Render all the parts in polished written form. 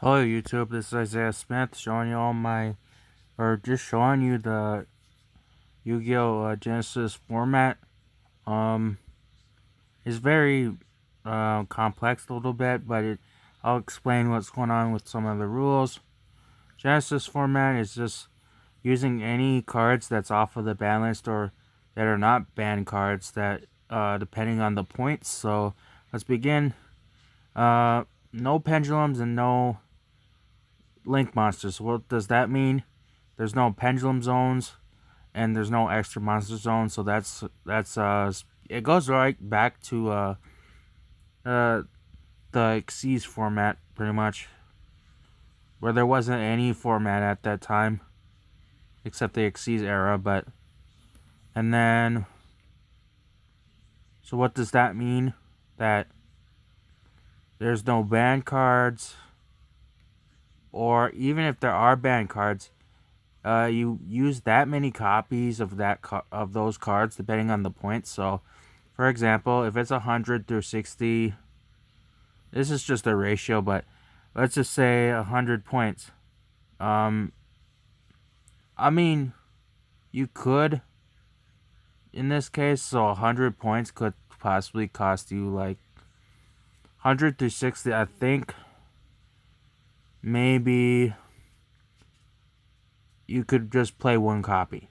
Hello YouTube, this is Isaiah Smith showing you just showing you the Yu-Gi-Oh! Genesis format. Um, it's very complex a little bit, but I'll explain what's going on with some of the rules. Genesis format is just using any cards that's off of the ban list or that are not banned cards that depending on the points. So let's begin. No pendulums and no link monsters. What does that mean? There's no pendulum zones and there's no extra monster zones, so that's it goes right back to uh the Xyz format pretty much, where there wasn't any format at that time except the Xyz era. But and then so what does that mean? That there's no banned cards, or even if there are banned cards, you use that many copies of of those cards depending on the points. So, for example, if it's 100 through 60, this is just a ratio, but let's just say 100 points. Um, I mean, you could, in this case, so 100 points could possibly cost you like 100 through 60. I think maybe you could just play one copy.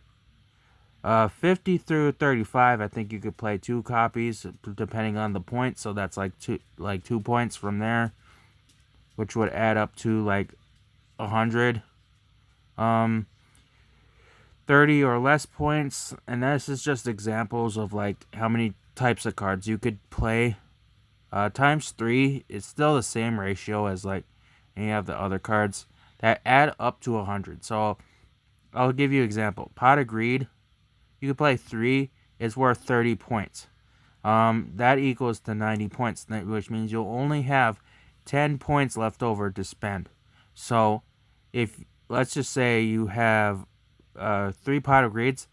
50 through 35, I think you could play two copies depending on the points. So that's like 2 points from there, which would add up to like 100. 30 or less points, and this is just examples of like how many types of cards you could play. Times 3, it's still the same ratio as like any of the other cards that add up to 100. So I'll give you an example. Pot of Greed, you could play 3, it's worth 30 points. That equals to 90 points, which means you'll only have 10 points left over to spend. So if, let's just say you have 3 Pot of Greeds,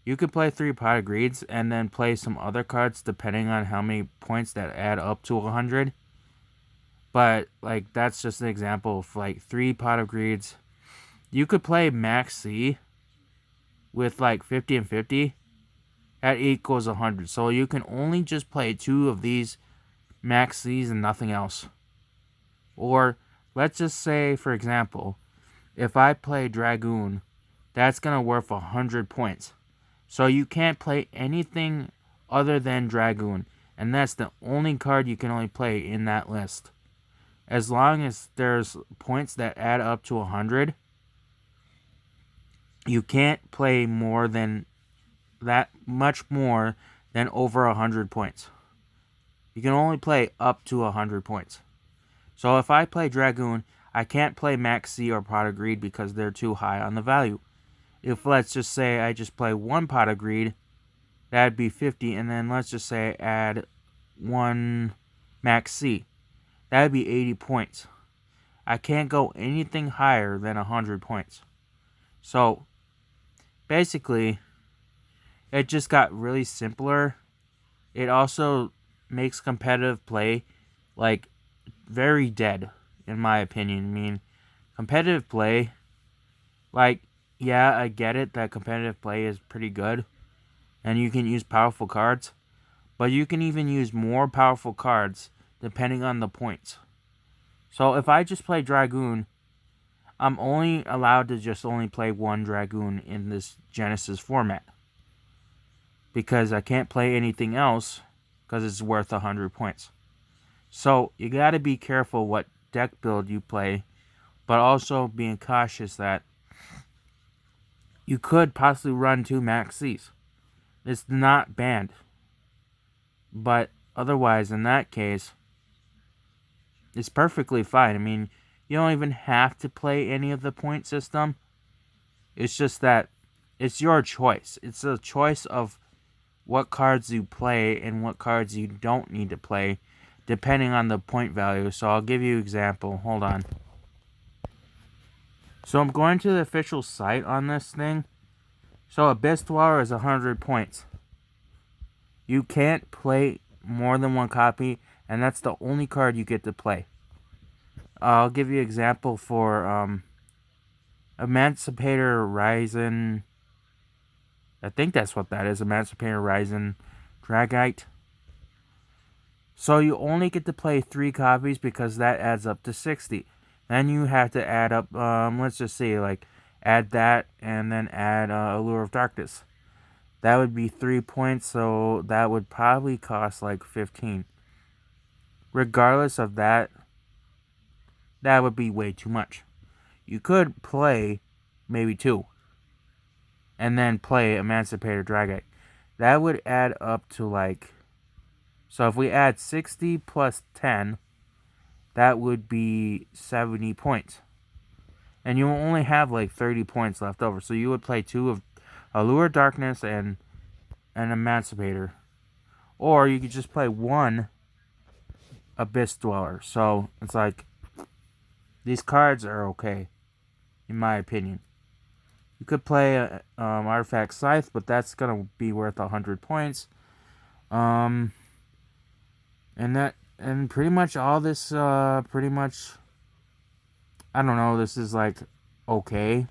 you could play 3 Pot of Greeds and then play some other cards depending on how many points that add up to 100. But like that's just an example of like 3 Pot of Greeds. You could play Max C with like 50 and 50. That equals 100. So you can only just play 2 of these Max C's and nothing else. Or let's just say, for example, if I play Dragoon, that's going to worth 100 points. So you can't play anything other than Dragoon. And that's the only card you can only play in that list. As long as there's points that add up to 100, you can't play more than that, much more than over 100 points. You can only play up to 100 points. So if I play Dragoon, I can't play Max C or Pot of Greed because they're too high on the value. If, let's just say, I just play 1 Pot of Greed, that'd be 50, and then let's just say add 1 Max C. That'd be 80 points. I can't go anything higher than 100 points. So, basically, it just got really simpler. It also makes competitive play, like, very dead, in my opinion. I mean, competitive play, like, yeah, I get it that competitive play is pretty good, and you can use powerful cards, but you can even use more powerful cards depending on the points. So if I just play Dragoon, I'm only allowed to just only play 1 Dragoon in this Genesis format, because I can't play anything else because it's worth 100 points. So you got to be careful what deck build you play, but also being cautious that you could possibly run 2 Max C's. It's not banned. But otherwise, in that case, it's perfectly fine. I mean, you don't even have to play any of the point system. It's just that it's your choice. It's a choice of what cards you play and what cards you don't need to play, depending on the point value. So I'll give you an example. Hold on. So I'm going to the official site on this thing. So Abyss Dweller is 100 points. You can't play more than 1 copy, and that's the only card you get to play. I'll give you an example for Emancipator Ryzen. I think that's what that is. Emancipator Ryzen Dragite. So you only get to play 3 copies because that adds up to 60. Then you have to add up, let's just say, like, add that and then add Allure of Darkness. That would be 3 points, so that would probably cost like 15. Regardless of that, that would be way too much. You could play maybe 2 and then play Emancipator Dragite. That would add up to like, so if we add 60 plus 10, that would be 70 points. And you only have like 30 points left over. So you would play 2 of Allure of Darkness and an Emancipator. Or you could just play 1 Abyss Dweller. So it's like, these cards are okay, in my opinion. You could play Artifact Scythe, but that's going to be worth 100 points. And pretty much all this, I don't know, this is like, okay.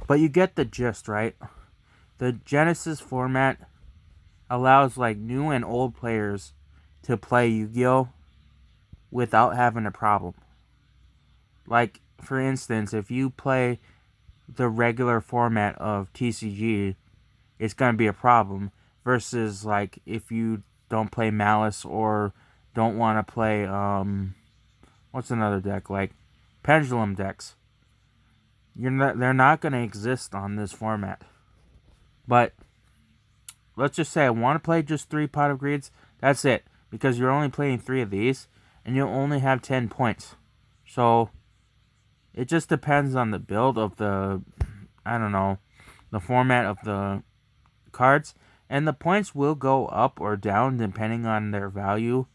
But you get the gist, right? The Genesis format allows like new and old players to play Yu-Gi-Oh! Without having a problem. Like, for instance, if you play the regular format of TCG, it's going to be a problem. Versus, like, if you don't play Malice or don't want to play, what's another deck? Like, Pendulum decks. They're not going to exist on this format. But, let's just say I want to play just 3 Pot of Greeds. That's it. Because you're only playing 3 of these, and you'll only have 10 points. So, it just depends on the build of the, I don't know, the format of the cards. And the points will go up or down depending on their value.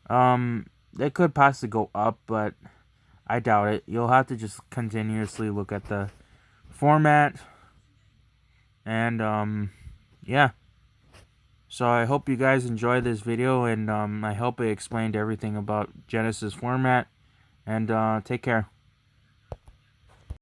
They could possibly go up, but I doubt it. You'll have to just continuously look at the format. And, yeah. So I hope you guys enjoyed this video, and I hope it explained everything about Genesis format. And take care.